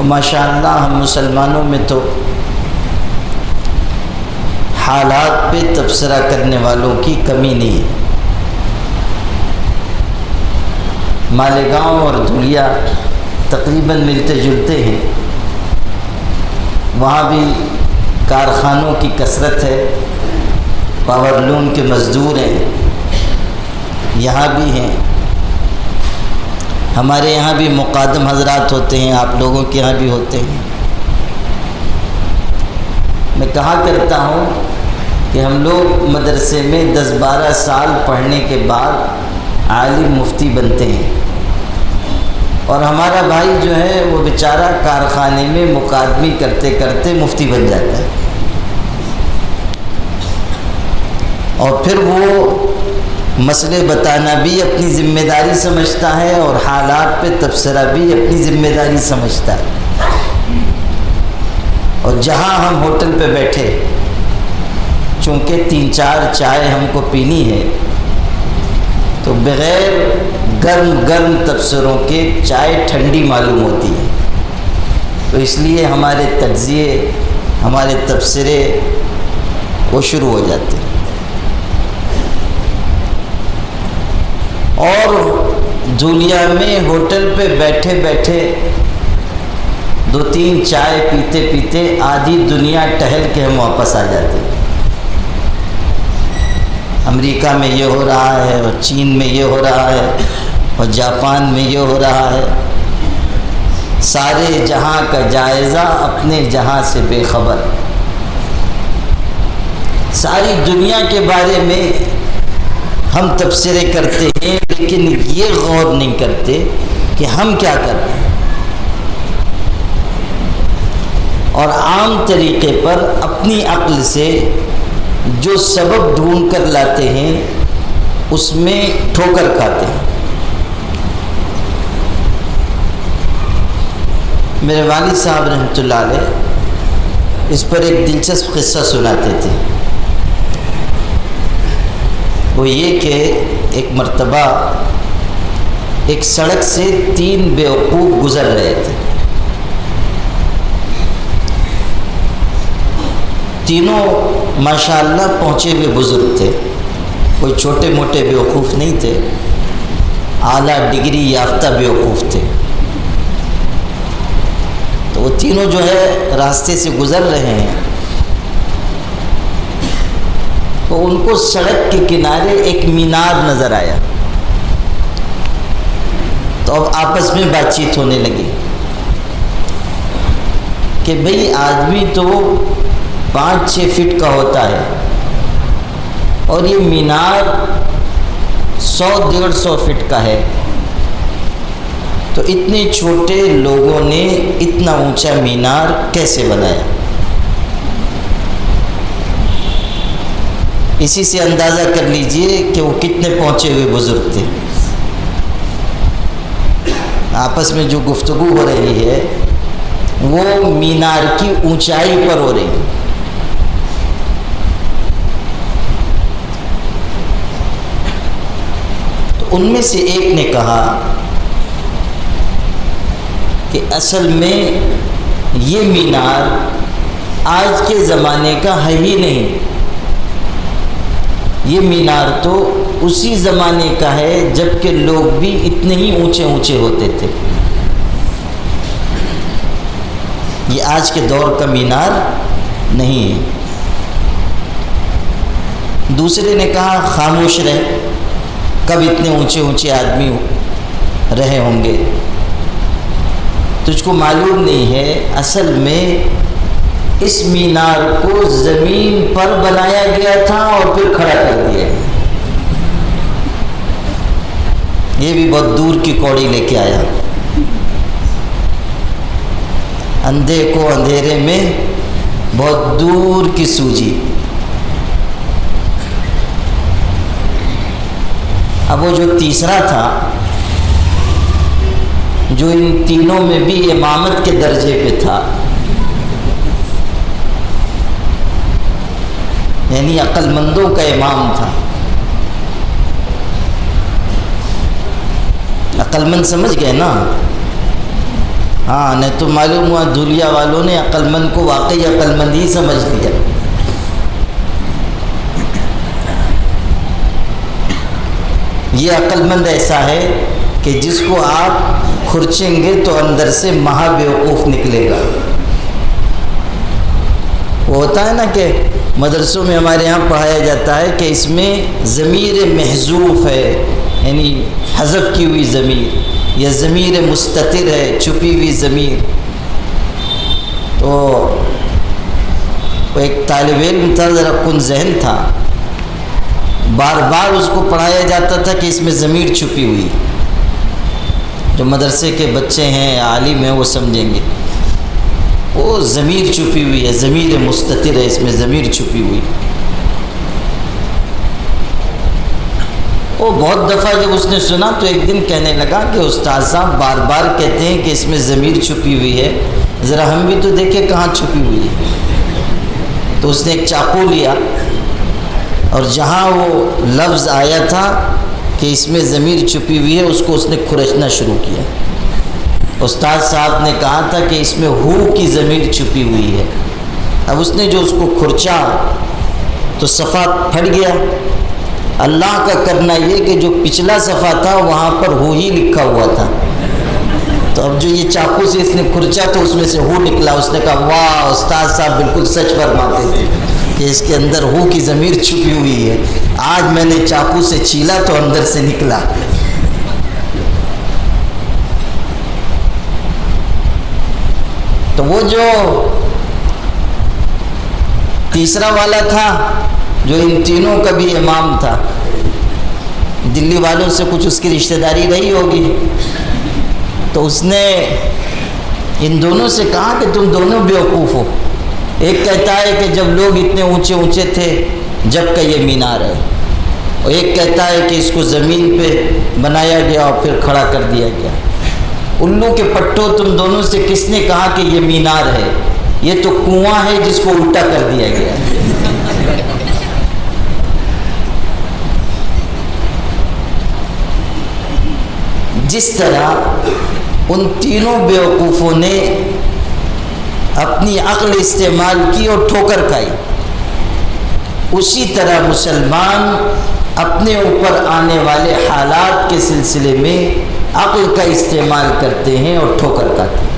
اور ماشاءاللہ ہم مسلمانوں میں تو حالات پہ تبصرہ کرنے والوں کی کمی نہیں ہے۔ مالیگاؤں اور دھولیا تقریباً ملتے جلتے ہیں، وہاں بھی کارخانوں کی کثرت ہے، پاور لوم کے مزدور ہیں، یہاں بھی ہیں، ہمارے یہاں بھی مقادم حضرات ہوتے ہیں، آپ لوگوں کے یہاں بھی ہوتے ہیں۔ میں کہا کرتا ہوں کہ ہم لوگ مدرسے میں 10-12 سال پڑھنے کے بعد عالم مفتی بنتے ہیں، اور ہمارا بھائی جو ہے وہ بیچارہ کارخانے میں مقادمی کرتے کرتے مفتی بن جاتا ہے، اور پھر وہ مسئلے بتانا بھی اپنی ذمہ داری سمجھتا ہے اور حالات پہ تبصرہ بھی اپنی ذمہ داری سمجھتا ہے۔ اور جہاں ہم ہوٹل پہ بیٹھے، چونکہ 3-4 چائے ہم کو پینی ہے، تو بغیر گرم تبصروں کے چائے ٹھنڈی معلوم ہوتی ہے، تو اس لیے ہمارے تجزیے، ہمارے تبصرے وہ شروع ہو جاتے ہیں۔ اور دھولیا میں ہوٹل پہ بیٹھے بیٹھے 2-3 چائے پیتے پیتے آدھی دنیا ٹہل کے ہم واپس آ جاتے ہیں۔ امریکہ میں یہ ہو رہا ہے، اور چین میں یہ ہو رہا ہے، اور جاپان میں یہ ہو رہا ہے، سارے جہاں کا جائزہ اپنے جہاں سے بے خبر، ساری دنیا کے بارے میں ہم تبصرے کرتے ہیں، لیکن یہ غور نہیں کرتے کہ ہم کیا کر رہے ہیں، اور عام طریقے پر اپنی عقل سے جو سبب ڈھونڈ کر لاتے ہیں اس میں ٹھوکر کھاتے ہیں۔ میرے والد صاحب رحمۃ اللہ علیہ اس پر ایک دلچسپ قصہ سناتے تھے، وہ یہ کہ ایک مرتبہ ایک سڑک سے 3 بیوقوف گزر رہے تھے، تینوں ماشاءاللہ پہنچے ہوئے بزرگ تھے، کوئی چھوٹے موٹے بیوقوف نہیں تھے، اعلیٰ ڈگری یافتہ بیوقوف تھے۔ تو وہ تینوں جو ہے راستے سے گزر رہے ہیں، تو ان کو سڑک کے کنارے ایک مینار نظر آیا، تو اب آپس میں بات چیت ہونے لگی کہ بھئی آدمی تو 5-6 فٹ کا ہوتا ہے، اور یہ مینار 100-150 فٹ کا ہے، تو اتنے چھوٹے لوگوں نے اتنا اونچا مینار کیسے بنایا؟ اسی سے اندازہ کر لیجئے کہ وہ کتنے پہنچے ہوئے بزرگ تھے۔ آپس میں جو گفتگو ہو رہی ہے وہ مینار کی اونچائی پر ہو رہی ہے۔ تو ان میں سے ایک نے کہا کہ اصل میں یہ مینار آج کے زمانے کا ہے ہی نہیں، یہ مینار تو اسی زمانے کا ہے جب کہ لوگ بھی اتنے ہی اونچے اونچے ہوتے تھے، یہ آج کے دور کا مینار نہیں ہے۔ دوسرے نے کہا خاموش رہے، کب اتنے اونچے اونچے آدمی رہے ہوں گے، تجھ کو معلوم نہیں ہے اصل میں اس مینار کو زمین پر بنایا گیا تھا اور پھر کھڑا کر دیا گیا۔ یہ بھی بہت دور کی کوڑی لے کے آیا، اندھے کو اندھیرے میں بہت دور کی سوجی۔ اب وہ جو تیسرا تھا، جو ان تینوں میں بھی امامت کے درجے پہ تھا، یعنی عقل مندوں کا امام تھا، عقل مند سمجھ گئے نا، ہاں نہیں تو معلوم ہوا دھولیا والوں نے عقل مند کو واقعی عقل مند ہی سمجھ لیا۔ یہ عقل مند ایسا ہے کہ جس کو آپ کھرچیں گے تو اندر سے مہا بیوقوف نکلے گا۔ وہ ہوتا ہے نا کہ مدرسوں میں ہمارے ہاں پڑھایا جاتا ہے کہ اس میں ضمیر محذوف ہے، یعنی حذف کی ہوئی ضمیر، یا ضمیر مستتر ہے، چھپی ہوئی ضمیر۔ تو وہ ایک طالب علم تھا، ذرا کن ذہن تھا، بار بار اس کو پڑھایا جاتا تھا کہ اس میں ضمیر چھپی ہوئی۔ جو مدرسے کے بچے ہیں، عالم ہیں، وہ سمجھیں گے، وہ ضمیر چھپی ہوئی ہے، ضمیر مستتر ہے، اس میں ضمیر چھپی ہوئی۔ وہ بہت دفعہ جب اس نے سنا تو ایک دن کہنے لگا کہ استاد صاحب بار بار کہتے ہیں کہ اس میں ضمیر چھپی ہوئی ہے، ذرا ہم بھی تو دیکھیں کہاں چھپی ہوئی ہے۔ تو اس نے ایک چاقو لیا اور جہاں وہ لفظ آیا تھا کہ اس میں ضمیر چھپی ہوئی ہے، اس کو اس نے کھرچنا شروع کیا۔ استاد صاحب نے کہا تھا کہ اس میں ہو کی ضمیر چھپی ہوئی ہے۔ اب اس نے جو اس کو کھرچا تو صفحہ پھٹ گیا۔ اللہ کا کرنا یہ کہ جو پچھلا صفحہ تھا وہاں پر ہو ہی لکھا ہوا تھا۔ تو اب جو یہ چاقو سے اس نے کھرچا تو اس میں سے ہو نکلا۔ اس نے کہا واہ، استاد صاحب بالکل سچ فرماتے تھے کہ اس کے اندر ہو کی ضمیر چھپی ہوئی ہے۔ آج میں نے چاقو سے چھیلا تو اندر سے نکلا۔ تو وہ جو تیسرا والا تھا جو ان تینوں کا بھی امام تھا، دلی والوں سے کچھ اس کی رشتہ داری رہی ہوگی، تو اس نے ان دونوں سے کہا کہ تم دونوں بیوقوف ہو۔ ایک کہتا ہے کہ جب لوگ اتنے اونچے اونچے تھے جب کا یہ مینار ہے، اور ایک کہتا ہے کہ اس کو زمین پہ بنایا گیا اور پھر کھڑا کر دیا گیا۔ الو کے پٹھوں، تم دونوں سے کس نے کہا کہ یہ مینار ہے؟ یہ تو کنواں ہے جس کو الٹا کر دیا گیا۔ جس طرح ان تینوں بیوقوفوں نے اپنی عقل استعمال کی اور ٹھوکر کھائی، اسی طرح مسلمان اپنے اوپر آنے والے حالات کے سلسلے میں عقل کا استعمال کرتے ہیں اور ٹھوکر کھاتے ہیں۔